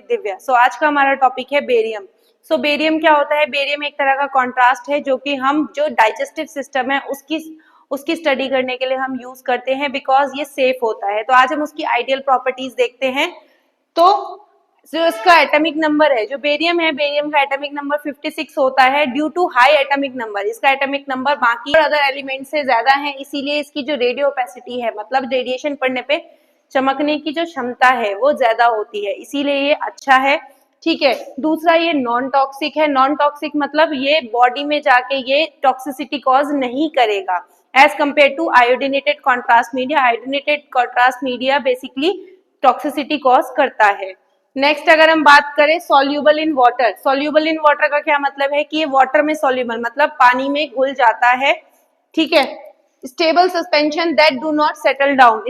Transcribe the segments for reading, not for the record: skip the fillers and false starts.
दिव्या। आज का हमारा टॉपिक है बेरियम। बेरियम क्या होता है? बेरियम एक तरह का कॉन्ट्रास्ट है जो कि हम जो डाइजेस्टिव सिस्टम है उसकी स्टडी करने के लिए हम यूज करते हैं, बिकॉज ये सेफ होता है। तो आज हम उसकी आइडियल प्रॉपर्टीज देखते हैं। तो जो इसका एटॉमिक नंबर है, जो बेरियम है, बेरियम का एटॉमिक नंबर 56 होता है due to high atomic number. इसका एटॉमिक नंबर बाकी अदर एलिमेंट से ज्यादा है, इसीलिए इसकी जो रेडियो ओपेसिटी है, मतलब रेडिएशन पड़ने पे चमकने की जो क्षमता है वो ज्यादा होती है, इसीलिए ये अच्छा है। ठीक है। दूसरा, ये नॉन टॉक्सिक है। नॉन टॉक्सिक मतलब ये बॉडी में जाके ये टॉक्सिसिटी कॉज नहीं करेगा as compare to iodinated contrast media. Iodinated contrast media basically toxicity cause करता है। नेक्स्ट, अगर हम बात करें soluble in water. Soluble in water का क्या मतलब है कि ये वाटर में सॉल्यूबल मतलब पानी में घुल जाता है। ठीक है। Stable suspension that do not settle down.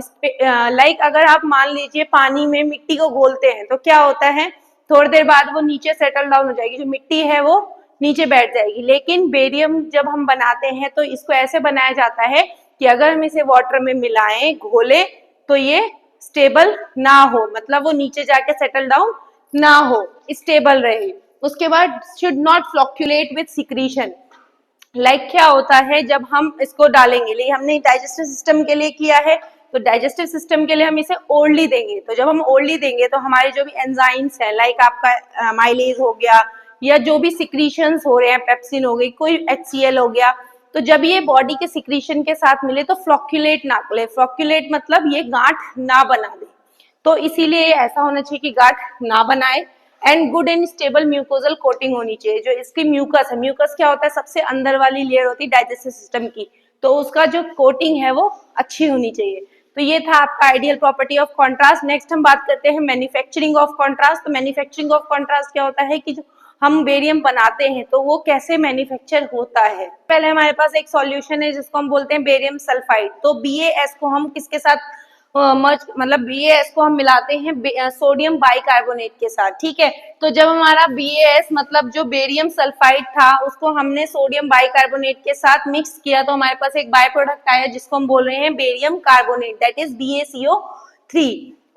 Like अगर आप मान लीजिए पानी में मिट्टी को घोलते हैं तो क्या होता है, थोड़ी देर बाद वो नीचे सेटल डाउन हो जाएगी, जो मिट्टी है वो नीचे बैठ जाएगी। लेकिन बेरियम जब हम बनाते हैं तो इसको ऐसे बनाया जाता है कि अगर हम इसे वाटर में मिलाएं, घोले, तो ये स्टेबल ना हो, मतलब वो नीचे जाके सेटल डाउन ना हो, स्टेबल रहे। उसके बाद should not fluctuate with secretion. Like क्या होता है, जब हम इसको डालेंगे, लेकिन हमने डाइजेस्टिव सिस्टम के लिए किया है, तो डाइजेस्टिव सिस्टम के लिए हम इसे ओरली देंगे। तो जब हम ओरली देंगे तो हमारे जो भी एंजाइम्स है, लाइक आपका माइलेज हो गया या जो भी सिक्रीशंस हो रहे हैं, पेप्सिन हो गई, कोई HCl हो गया, तो जब ये बॉडी के सिक्रीशन के साथ मिले तो फ्लॉक्यूलेट ना करे। फ्लॉक्यूलेट मतलब ये गांठ ना बना दे, तो इसीलिए ऐसा होना चाहिए कि गांठ ना बनाए। And good and stable mucosal coating होनी चाहिए। जो इसकी म्यूकस है, म्यूकस क्या होता है, सबसे अंदर वाली लेयर होती है डाइजेस्टिव सिस्टम की, तो उसका जो कोटिंग है वो अच्छी होनी चाहिए। तो ये था आपका ideal property of contrast. Next हम बात करते हैं मैन्युफैक्चरिंग ऑफ कॉन्ट्रास्ट। तो मैन्युफैक्चरिंग ऑफ कॉन्ट्रास्ट क्या होता है कि जो हम बेरियम बनाते हैं तो वो कैसे मैन्युफैक्चर होता है। पहले हमारे पास एक सॉल्यूशन है जिसको हम बोलते हैं बेरियम सल्फाइड। तो BaS को हम किसके साथ मतलब BaS को हम मिलाते हैं सोडियम बाइकार्बोनेट के साथ। ठीक है। तो जब हमारा BaS मतलब जो बेरियम सल्फाइड था उसको हमने सोडियम बाइकार्बोनेट के साथ मिक्स किया, तो हमारे पास एक बाय प्रोडक्ट आया जिसको हम बोल रहे हैं barium carbonate, that is BaCO3।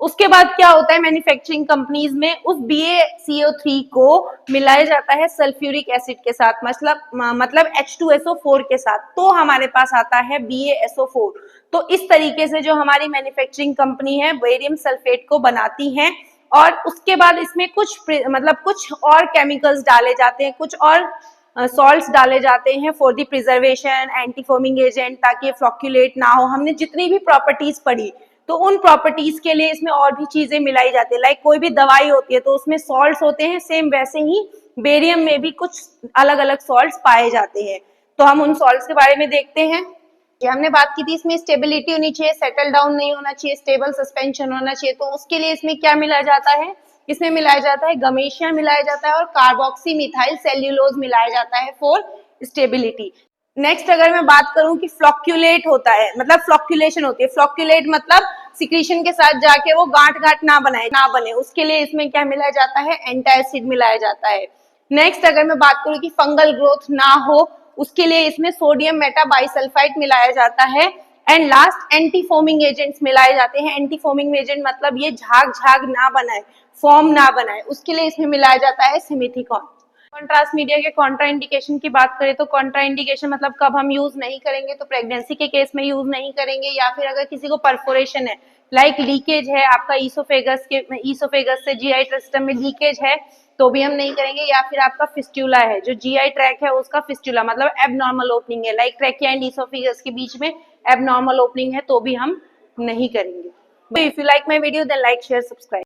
उसके बाद क्या होता है, मैन्युफैक्चरिंग कंपनीज में उस BaCO3 को मिलाया जाता है सल्फ्यूरिक एसिड के साथ, मतलब H2SO4 के साथ, तो हमारे पास आता है BaSO4। तो इस तरीके से जो हमारी मैन्युफैक्चरिंग कंपनी है बेरियम सल्फेट को बनाती है, और उसके बाद इसमें कुछ और केमिकल्स डाले जाते हैं, कुछ और सॉल्ट्स डाले जाते हैं for the preservation, anti foaming agent, ताकि फ्लॉक्यूलेट ना हो। हमने जितनी भी प्रॉपर्टीज पढ़ी तो उन प्रॉपर्टीज के लिए इसमें और भी चीजें मिलाई जाती है। लाइक कोई भी दवाई होती है तो उसमें सॉल्ट्स होते हैं, सेम वैसे ही बेरियम में भी कुछ अलग अलग सॉल्ट्स पाए जाते हैं। तो हम उन सॉल्ट्स के बारे में देखते हैं। हमने बात की थी इसमें स्टेबिलिटी होनी चाहिए, सेटल डाउन नहीं होना चाहिए, स्टेबल सस्पेंशन होना चाहिए। तो उसके लिए इसमें क्या मिलाया जाता है, इसमें मिलाया जाता है गमेशिया मिलाया जाता है और कार्बोक्सी मिथाइल सेल्यूलोज मिलाया जाता है फॉर स्टेबिलिटी। नेक्स्ट, अगर मैं बात करूं कि फ्लॉक्यूलेट होता है, मतलब फ्लॉक्यूलेशन होती है। फ्लॉक्यूलेट मतलब सिक्रीशन के साथ जाके वो गांठ ना बने, उसके लिए इसमें क्या मिलाया जाता है, एंटासिड मिलाया जाता है। नेक्स्ट, अगर मैं बात करूं कि फंगल ग्रोथ ना हो, उसके लिए इसमें सोडियम मेटाबाइसल्फाइड मिलाया जाता है। And last, anti foaming agents मिलाए जाते हैं। एंटी फोमिंग एजेंट मतलब ये झाग ना बनाए, फॉर्म ना बनाए, उसके लिए इसमें मिलाया जाता है सिमिथिकॉन। कॉन्ट्रास्ट मीडिया के कॉन्ट्रा इंडिकेशन की बात करें तो कॉन्ट्रा इंडिकेशन मतलब कब हम यूज नहीं करेंगे, तो प्रेगनेंसी के केस में यूज नहीं करेंगे, या फिर अगर किसी को परफोरेशन है, लाइक लीकेज है आपका ईसोफेगस से GI सिस्टम में लीकेज है, तो भी हम नहीं करेंगे। या फिर आपका फिस्टुला है, जो GI ट्रैक है उसका फिस्टुला मतलब एबनॉर्मल ओपनिंग है, लाइक ट्रैकिया एंड ईसोफेगस के बीच में एबनॉर्मल ओपनिंग है, तो भी हम नहीं करेंगे। If you like my video then like share subscribe.